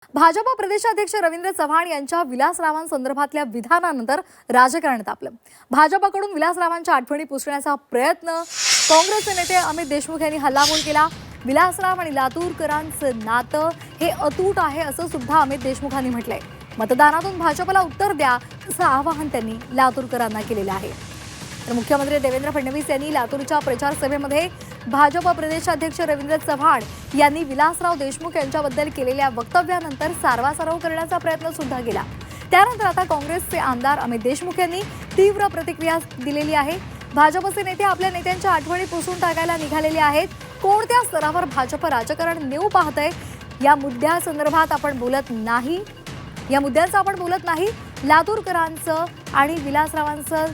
भाजपा प्रदेशाध्यक्ष रवींद्र चव्हाण यांच्या विलासरावांसंदर्भातल्या विधानानंतर राजकारण तापलं। भाजपकडून विलासरावांच्या आठवणी पुसण्याचा प्रयत्न काँग्रेसचे नेते अमित देशमुख यांनी हल्लाबोल केला। विलासराव आणि लातूरकरांचं नातं हे अतूट आहे असं सुद्धा अमित देशमुखांनी म्हटलंय। मतदानातून भाजपला उत्तर द्या असं आवाहन त्यांनी लातूरकरांना केलेलं आहे। तर मुख्यमंत्री देवेंद्र फडणवीस यांनी लातूरच्या प्रचार सभेमध्ये भाजपा प्रदेशाध्यक्ष रवींद्र चव्हाण यांनी विलासराव देशमुख यांच्याबद्दल केलेल्या वक्तव्यानंतर सारवासारव करण्याचा प्रयत्न सुद्धा केला। त्यानंतर आता काँग्रेसचे आमदार अमित देशमुख यांनी तीव्र प्रतिक्रिया दिलेली आहे। भाजपचे नेते आपल्या नेत्यांच्या आठवणी पुसून टाकायला निघालेले आहेत। कोणत्या स्तरावर भाजप राजकारण नेऊ पाहतंय या मुद्द्यासंदर्भात आपण बोलत नाही, या मुद्द्याचं आपण बोलत नाही। लातूरकरांचं आणि विलासरावांचं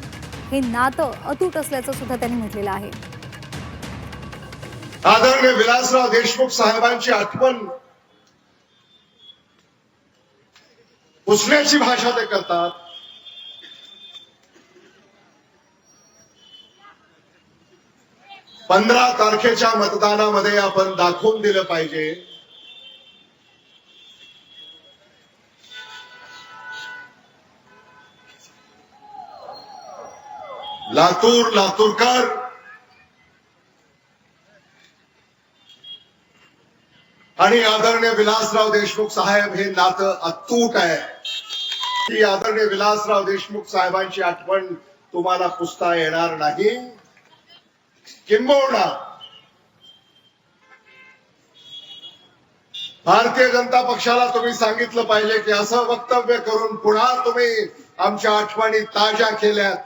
हे नातं अतूट असल्याचं सुद्धा त्यांनी म्हटलेलं आहे। आदरणीय विलासराव देशमुख साहेबांची आठवण पुसण्याची भाषा ते करतात। पंधरा तारखेच्या मतदानामध्ये आपण दाखवून दिलं पाहिजे लातूरकर आणि आदरणीय विलासराव देशमुख साहेब हे नातं अतूट आहे। की आदरणीय विलासराव देशमुख साहेबांची आठवण तुम्हाला पुसता येणार नाही। किंबहुना भारतीय जनता पक्षाला तुम्ही सांगितलं पाहिजे की असं वक्तव्य करून पुन्हा तुम्ही आमच्या आठवणी ताज्या केल्यात